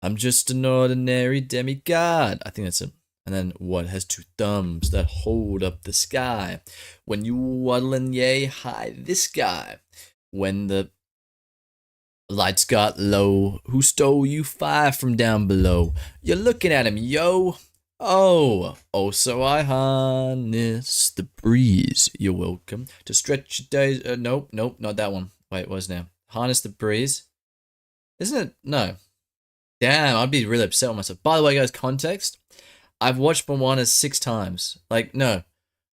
S1: I'm just an ordinary demigod. I think that's it. And then what has two thumbs that hold up the sky? When you waddling yay high this guy. When the lights got low, who stole you fire from down below? You're looking at him, yo. Oh, so I harness the breeze. You're welcome to stretch your days. Nope, not that one. Wait, what was now? Harness the breeze. Isn't it? No. Damn, I'd be really upset with myself. By the way, guys, context. I've watched Moana 6 times. Like, no,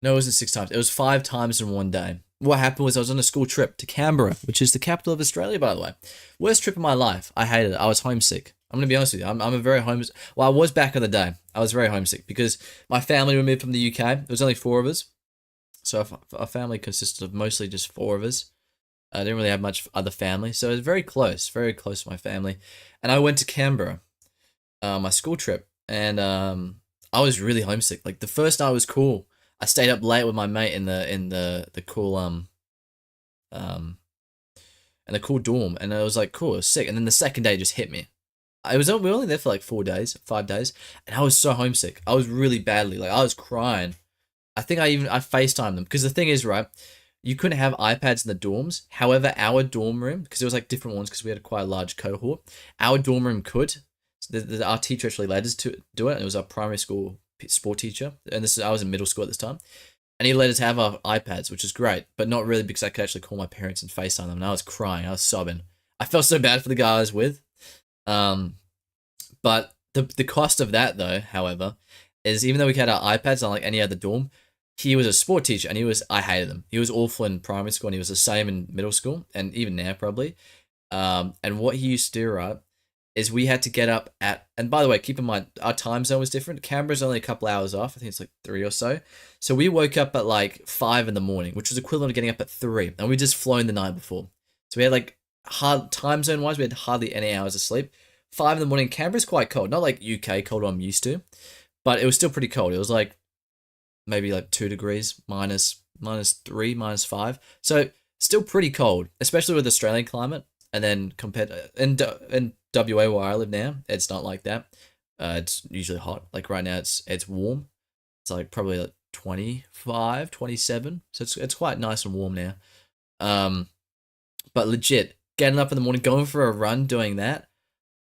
S1: it wasn't 6 times. It was 5 times in one day. What happened was I was on a school trip to Canberra, which is the capital of Australia, by the way. Worst trip of my life. I hated it. I was homesick. I'm gonna be honest with you. I'm a very homesick. Well, I was back in the day. I was very homesick because my family moved from the UK. There was only 4 of us, so our family consisted of mostly just 4 of us. I didn't really have much other family, so it was very close to my family. And I went to Canberra, my school trip, and I was really homesick. Like the first night was cool. I stayed up late with my mate in the cool and the cool dorm, and it was like cool, it was sick. And then the second day just hit me. We were only there for like 5 days, and I was so homesick. I was really badly, like I was crying. I think I FaceTimed them because the thing is, right, you couldn't have iPads in the dorms. However, our dorm room, because there was like different ones because we had quite a large cohort, our dorm room could. So our teacher actually let us to do it, and it was our primary school sport teacher. And I was in middle school at this time, and he let us have our iPads, which is great, but not really because I could actually call my parents and FaceTime them. And I was crying, I was sobbing. I felt so bad for the guy I was with. But the cost of that though, however, is even though we had our iPads unlike any other dorm, he was a sport teacher and I hated him. He was awful in primary school and he was the same in middle school and even now probably. And what he used to do, right, is we had to get up and by the way, keep in mind, our time zone was different. Canberra's only a couple hours off. I think it's like 3 or so. So we woke up at like 5 in the morning, which was equivalent to getting up at 3. And we just flown the night before. So we had like hard time zone wise, we had hardly any hours of sleep. 5 in the morning, Canberra's quite cold. Not like UK cold I'm used to, but it was still pretty cold. It was like maybe like 2 degrees, minus 3, minus 5. So still pretty cold, especially with Australian climate. And then compared in WA where I live now, it's not like that. It's usually hot. Like right now, it's warm. It's like probably like 25, 27. So it's quite nice and warm now. But legit, getting up in the morning, going for a run, doing that.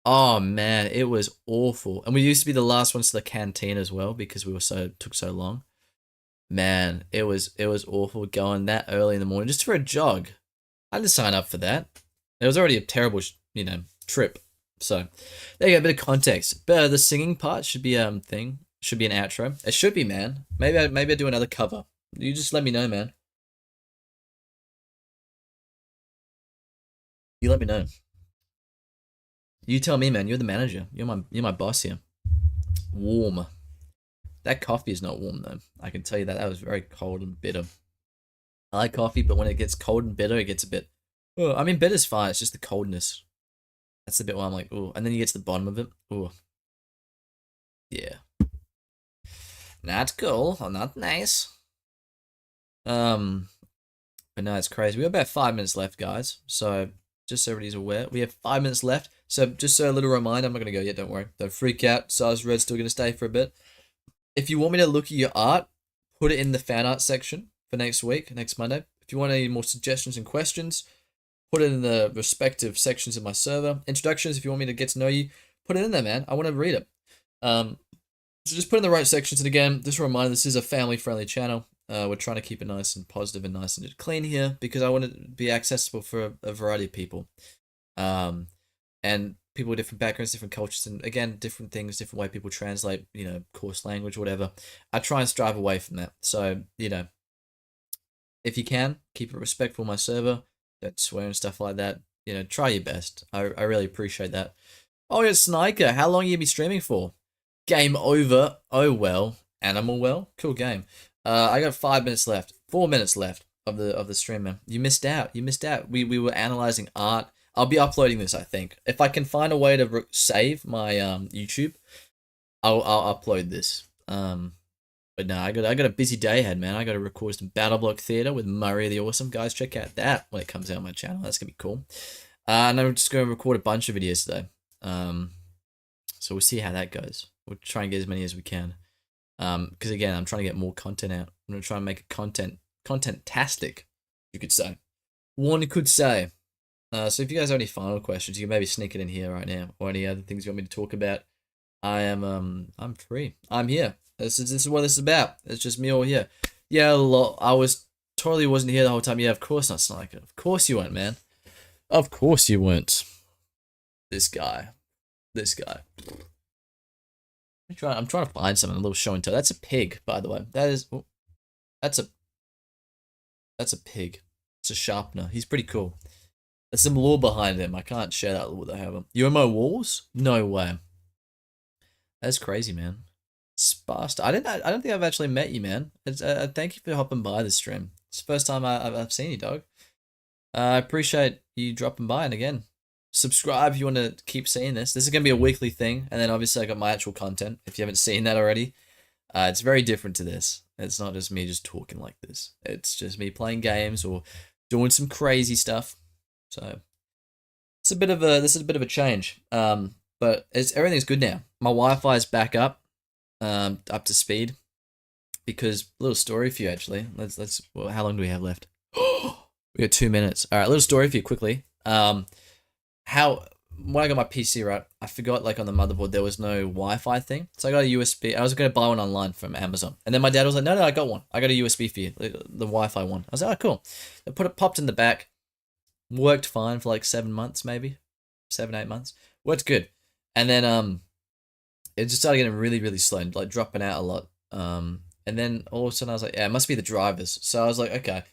S1: Oh man, it was awful. And we used to be the last ones to the canteen as well because we were took so long. Man, it was awful going that early in the morning just for a jog. I didn't sign up for that. It was already a terrible, trip. So there you go, a bit of context. But the singing part should be thing. Should be an outro. It should be, man. Maybe I do another cover. You just let me know, man. You let me know. You tell me, man. You're the manager. You're my boss here. Warm. That coffee is not warm though. I can tell you that was very cold and bitter. I like coffee, but when it gets cold and bitter, it gets a bit. Oh, I mean, bitter's fine. It's just the coldness. That's the bit where I'm like, oh, and then you get to the bottom of it. Oh, yeah, not cool or not nice. Um, but no, it's crazy. We have about 5 minutes left, guys. So just so everybody's aware, we have 5 minutes left. So just so a little reminder, I'm not gonna go yet. Don't worry. Don't freak out. Size Red's still gonna stay for a bit. If you want me to look at your art, put it in the fan art section for next week, next Monday. If you want any more suggestions and questions, put it in the respective sections of my server. Introductions, if you want me to get to know you, put it in there, man. I want to read it. So just put in the right sections. And again, just a reminder, this is a family-friendly channel. We're trying to keep it nice and positive and nice and clean here because I want it to be accessible for a variety of people. And people with different backgrounds, different cultures, and again, different things, different way people translate, course language, whatever. I try and strive away from that. So, if you can, keep it respectful, my server. Don't swear and stuff like that. Try your best. I really appreciate that. Oh, yeah, Sniker, how long you be streaming for? Game over. Oh, well. Animal well? Cool game. I got 5 minutes left. 4 minutes left of the stream, man. You missed out. We were analyzing art. I'll be uploading this, I think. If I can find a way to save my YouTube, I'll upload this. But no, I got a busy day ahead, man. I got to record some BattleBlock Theater with Murray the Awesome. Guys, check out that when it comes out on my channel. That's gonna be cool. And I'm just gonna record a bunch of videos today. So we'll see how that goes. We'll try and get as many as we can. Because again, I'm trying to get more content out. I'm gonna try and make it content-tastic, you could say. One could say. So if you guys have any final questions, you can maybe sneak it in here right now, or any other things you want me to talk about. I'm free. I'm here. This is what this is about. It's just me all here. Yeah, I totally wasn't here the whole time. Yeah, of course not, Sniker. Of course you weren't, man. Of course you weren't. This guy. I'm trying to find something, a little show and tell. That's a pig, by the way. That's a pig. It's a sharpener. He's pretty cool. There's some lore behind him. I can't share that lore, however. You're in my walls? No way. That's crazy, man. Spasta. I don't think I've actually met you, man. Thank you for hopping by the stream. It's the first time I've seen you, dog. I appreciate you dropping by, and again, subscribe if you want to keep seeing this. This is gonna be a weekly thing, and then obviously I got my actual content. If you haven't seen that already, it's very different to this. It's not just me just talking like this. It's just me playing games or doing some crazy stuff. So this is a bit of a change. But everything's good now. My Wi-Fi is back up to speed. Because little story for you actually. Well, how long do we have left? We got 2 minutes. All right, little story for you quickly. When I got my PC, right, I forgot like on the motherboard there was no Wi-Fi thing, so I got a USB. I was gonna buy one online from Amazon, and then my dad was like, "No, I got one. I got a USB for you, the Wi-Fi one." I was like, "Oh, cool." I popped in the back. Worked fine for like 7 months, maybe 7-8 months. Worked good, and then it just started getting really, really slow, and like dropping out a lot. And then all of a sudden I was like, "Yeah, it must be the drivers." So I was like, "Okay."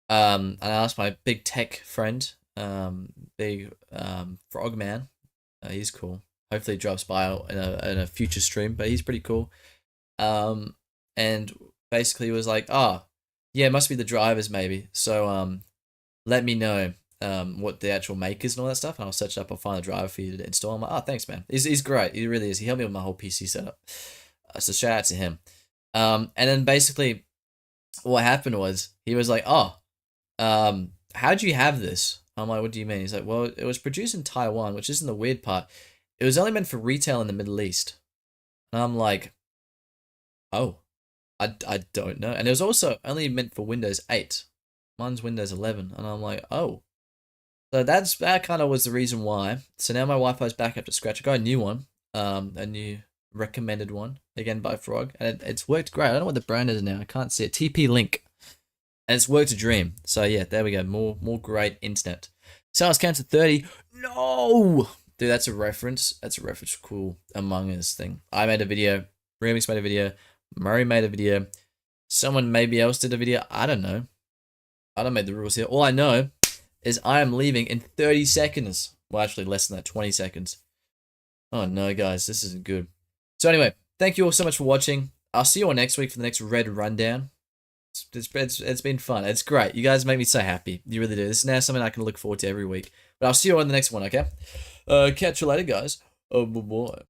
S1: And I asked my big tech friend, big Frogman. He's cool. Hopefully he drops by in a future stream, but he's pretty cool. And basically he was like, "Oh, yeah, it must be the drivers maybe. So let me know what the actual make is and all that stuff, and I'll search it up. I'll find a driver for you to install." I'm like, "Oh, thanks, man. He's great. He really is. He helped me with my whole PC setup. So shout out to him." And then basically what happened was he was like, "Oh, how'd you have this?" I'm like, "What do you mean?" He's like, "Well, it was produced in Taiwan," which isn't the weird part. It was only meant for retail in the Middle East. And I'm like, "Oh, I don't know." And it was also only meant for Windows 8. Mine's Windows 11. And I'm like, "Oh, So that kind of was the reason why. So now my Wi-Fi's back up to scratch. I got a new one, a new recommended one again by Frog, and it's worked great. I don't know what the brand is now. I can't see it. TP Link, and it's worked a dream. So yeah, there we go. More great internet. Sales counts to 30. No, dude, that's a reference. That's a reference to cool Among Us thing. I made a video. Remix made a video. Murray made a video. Someone maybe else did a video. I don't know. I don't make the rules here. All I know is I am leaving in 30 seconds. Well, actually less than that, 20 seconds. Oh no, guys, this isn't good. So anyway, thank you all so much for watching. I'll see you all next week for the next Red Rundown. It's been fun. It's great. You guys make me so happy. You really do. This is now something I can look forward to every week. But I'll see you all in the next one, okay? Catch you later, guys. Oh, boy.